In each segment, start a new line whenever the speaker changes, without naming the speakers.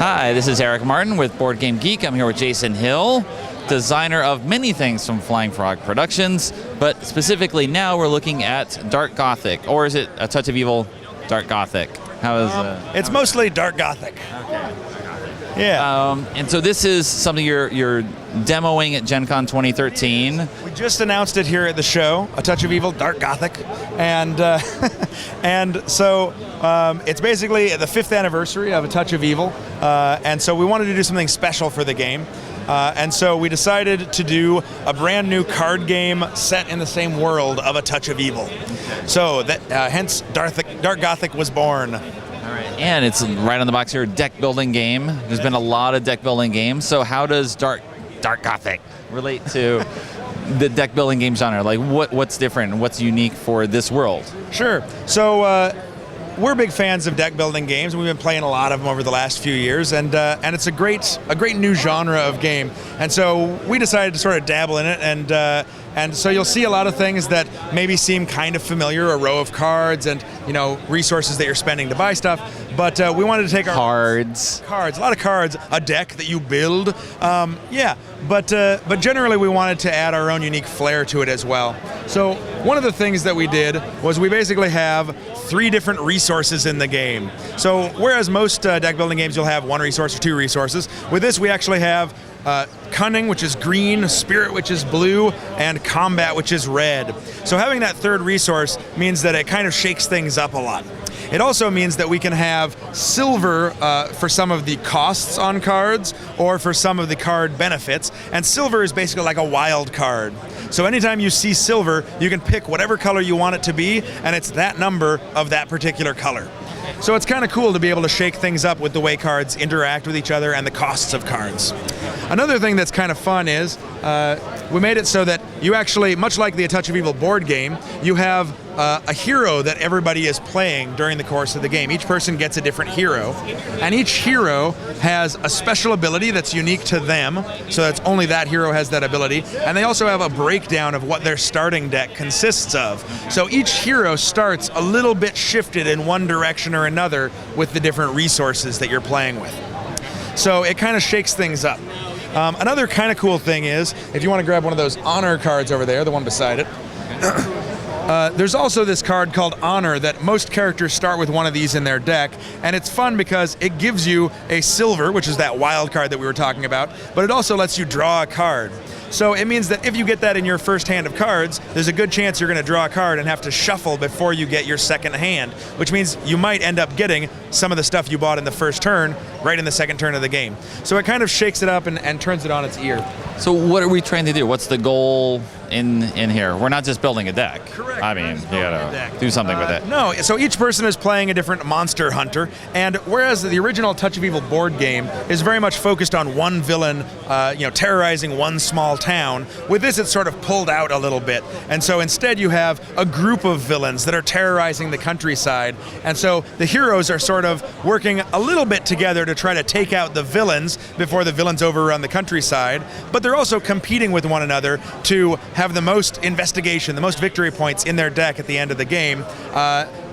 Hi, this is Eric Martin with Board Game Geek. I'm here with Jason Hill, designer of many things from Flying Frog Productions, but specifically now we're looking at Dark Gothic, or is it A Touch of Evil Dark Gothic? How is
it's mostly Dark Gothic.
Okay.
Yeah.
And so this is something you're demoing at Gen Con 2013.
We just announced it here at the show, A Touch of Evil Dark Gothic, and and so it's basically the 5th anniversary of A Touch of Evil, and so we wanted to do something special for the game. And so we decided to do a brand new card game set in the same world of A Touch of Evil. So that hence Dark Gothic was born.
All right. And it's right on the box here, deck building game. There's been a lot of deck building games. So how does Dark Gothic relate to the deck building game genre? Like what's different and what's unique for this world?
Sure. So we're big fans of deck building games, and we've been playing a lot of them over the last few years, and it's a great new genre of game. And so we decided to sort of dabble in it, and so you'll see a lot of things that maybe seem kind of familiar, a row of cards and resources that you're spending to buy stuff. But we wanted to take our
cards,
a lot of cards, a deck that you build. But generally we wanted to add our own unique flair to it as well. So one of the things that we did was we basically have 3 different resources in the game. So whereas most deck building games you'll have 1 resource or 2 resources, with this we actually have Cunning, which is green, Spirit, which is blue, and Combat, which is red. So having that 3rd resource means that it kind of shakes things up a lot. It also means that we can have silver for some of the costs on cards or for some of the card benefits, and silver is basically like a wild card. So anytime you see silver, you can pick whatever color you want it to be, and it's that number of that particular color. So it's kind of cool to be able to shake things up with the way cards interact with each other and the costs of cards. Another thing that's kind of fun is we made it so that you actually, much like the A Touch of Evil board game, you have a hero that everybody is playing during the course of the game. Each person gets a different hero, and each hero has a special ability that's unique to them, so that's only that hero has that ability, and they also have a breakdown of what their starting deck consists of. So each hero starts a little bit shifted in one direction or another with the different resources that you're playing with. So it kind of shakes things up. Another kind of cool thing is, if you want to grab one of those honor cards over there, the one beside it, there's also this card called Honor that most characters start with one of these in their deck, and it's fun because it gives you a silver, which is that wild card that we were talking about, but it also lets you draw a card. So it means that if you get that in your first hand of cards, there's a good chance you're going to draw a card and have to shuffle before you get your second hand, which means you might end up getting some of the stuff you bought in the first turn right in the second turn of the game. So it kind of shakes it up and turns it on its ear.
So what are we trying to do? What's the goal in here? We're not just building a deck.
Correct.
I mean, you gotta do something with it.
No, so each person is playing a different monster hunter, and whereas the original Touch of Evil board game is very much focused on one villain, terrorizing one small town, with this it's sort of pulled out a little bit, and so instead you have a group of villains that are terrorizing the countryside, and so the heroes are sort of working a little bit together to try to take out the villains before the villains overrun the countryside, but they're also competing with one another to have the most investigation, the most victory points in their deck at the end of the game.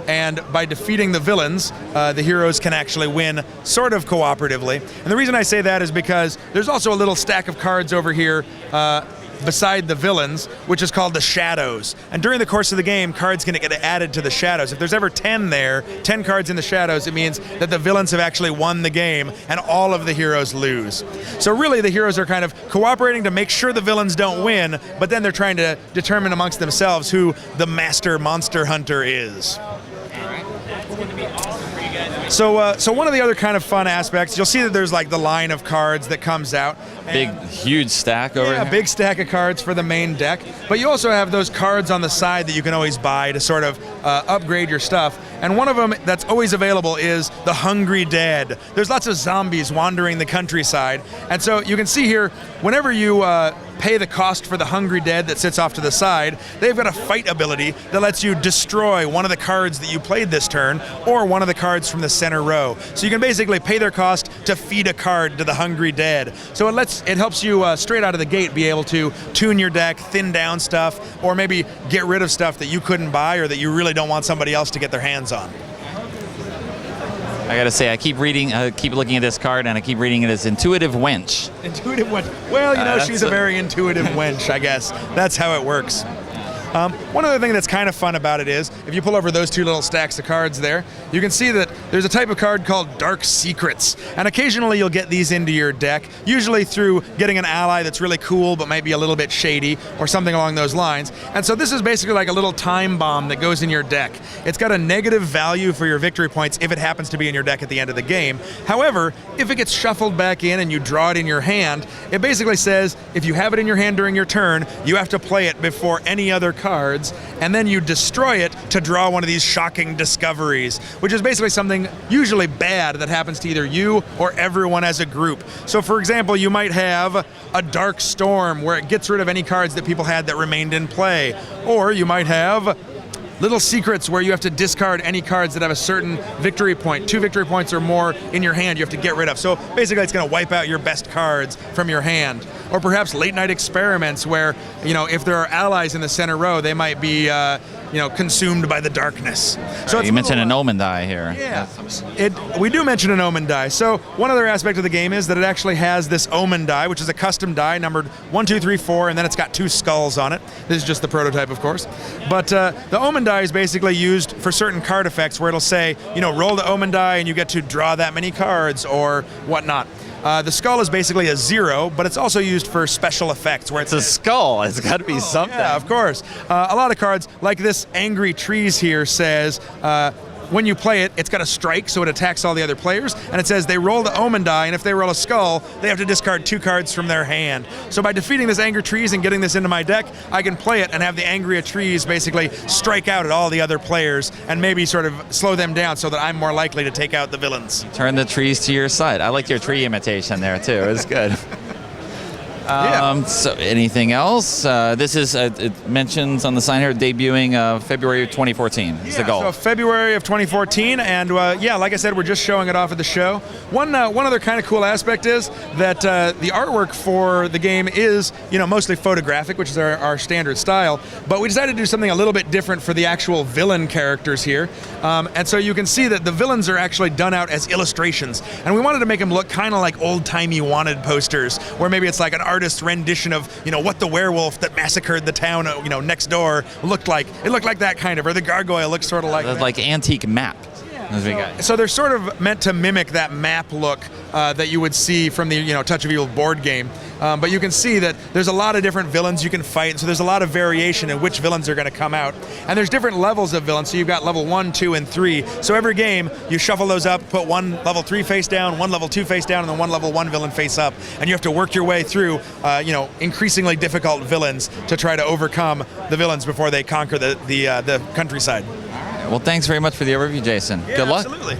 And by defeating the villains, the heroes can actually win sort of cooperatively. And the reason I say that is because there's also a little stack of cards over here beside the villains, which is called the shadows. And during the course of the game, cards can get added to the shadows. If there's ever 10 there, 10 cards in the shadows, it means that the villains have actually won the game and all of the heroes lose. So really the heroes are kind of cooperating to make sure the villains don't win, but then they're trying to determine amongst themselves who the master monster hunter is. So one of the other kind of fun aspects, you'll see that there's like the line of cards that comes out.
Big, huge stack over here.
Yeah, a big stack of cards for the main deck. But you also have those cards on the side that you can always buy to sort of upgrade your stuff. And one of them that's always available is the Hungry Dead. There's lots of zombies wandering the countryside. And so you can see here, whenever you pay the cost for the Hungry Dead that sits off to the side, they've got a fight ability that lets you destroy one of the cards that you played this turn or one of the cards from the center row. So you can basically pay their cost to feed a card to the Hungry Dead. So it helps you straight out of the gate be able to tune your deck, thin down stuff, or maybe get rid of stuff that you couldn't buy or that you really don't want somebody else to get their hands on.
I gotta say, I keep looking at this card, and I keep reading it as Intuitive Wench.
Intuitive wench. Well, you know, she's a very intuitive wench, I guess. That's how it works. One other thing that's kind of fun about it is, if you pull over those two little stacks of cards there, you can see that there's a type of card called Dark Secrets. And occasionally you'll get these into your deck, usually through getting an ally that's really cool but might be a little bit shady or something along those lines. And so this is basically like a little time bomb that goes in your deck. It's got a negative value for your victory points if it happens to be in your deck at the end of the game. However, if it gets shuffled back in and you draw it in your hand, it basically says if you have it in your hand during your turn, you have to play it before any other cards, and then you destroy it to draw one of these shocking discoveries, which is basically something usually bad that happens to either you or everyone as a group. So for example, you might have a Dark Storm where it gets rid of any cards that people had that remained in play, or you might have Little Secrets where you have to discard any cards that have a certain victory point, 2 victory points or more in your hand you have to get rid of. So basically it's going to wipe out your best cards from your hand. Or perhaps Late Night Experiments where, you know, if there are allies in the center row, they might be, you know, consumed by the darkness. So
you mentioned an Omen Die here.
Yeah, we do mention an Omen Die. So one other aspect of the game is that it actually has this Omen Die, which is a custom die numbered 1, 2, 3, 4, and then it's got 2 skulls on it. This is just the prototype, of course. But the Omen Die is basically used for certain card effects where it'll say, you know, roll the Omen Die and you get to draw that many cards or whatnot. The skull is basically a 0, but it's also used for special effects. Where
it's a skull. It's got to be something.
Yeah, of course. A lot of cards, like this Angry Trees here, says when you play it, it's got a strike, so it attacks all the other players, and it says they roll the Omen Die, and if they roll a skull, they have to discard 2 cards from their hand. So by defeating this Angry Trees and getting this into my deck, I can play it and have the Angry Trees basically strike out at all the other players and maybe sort of slow them down so that I'm more likely to take out the villains.
Turn the trees to your side. I like your tree imitation there, too. It was good. So anything else? This is, it mentions on the sign here, debuting February of 2014 is the goal.
So February of 2014, and yeah, like I said, we're just showing it off at the show. One other kind of cool aspect is that the artwork for the game is, you know, mostly photographic, which is our standard style, but we decided to do something a little bit different for the actual villain characters here. And so you can see that the villains are actually done out as illustrations, and we wanted to make them look kind of like old-timey wanted posters, where maybe it's like an artist's rendition of, you know, what the werewolf that massacred the town, you know, next door looked like. It looked like that kind of, or the gargoyle looks sort of like that.
Like antique map.
So they're sort of meant to mimic that map look that you would see from the, you know, Touch of Evil board game. But you can see that there's a lot of different villains you can fight, so there's a lot of variation in which villains are going to come out. And there's different levels of villains, so you've got level 1, 2, and 3. So every game, you shuffle those up, put 1 level 3 face down, 1 level 2 face down, and then 1 level 1 villain face up. And you have to work your way through, you know, increasingly difficult villains to try to overcome the villains before they conquer the countryside.
Well, thanks very much for the overview, Jason.
Yeah,
Good luck.
Absolutely.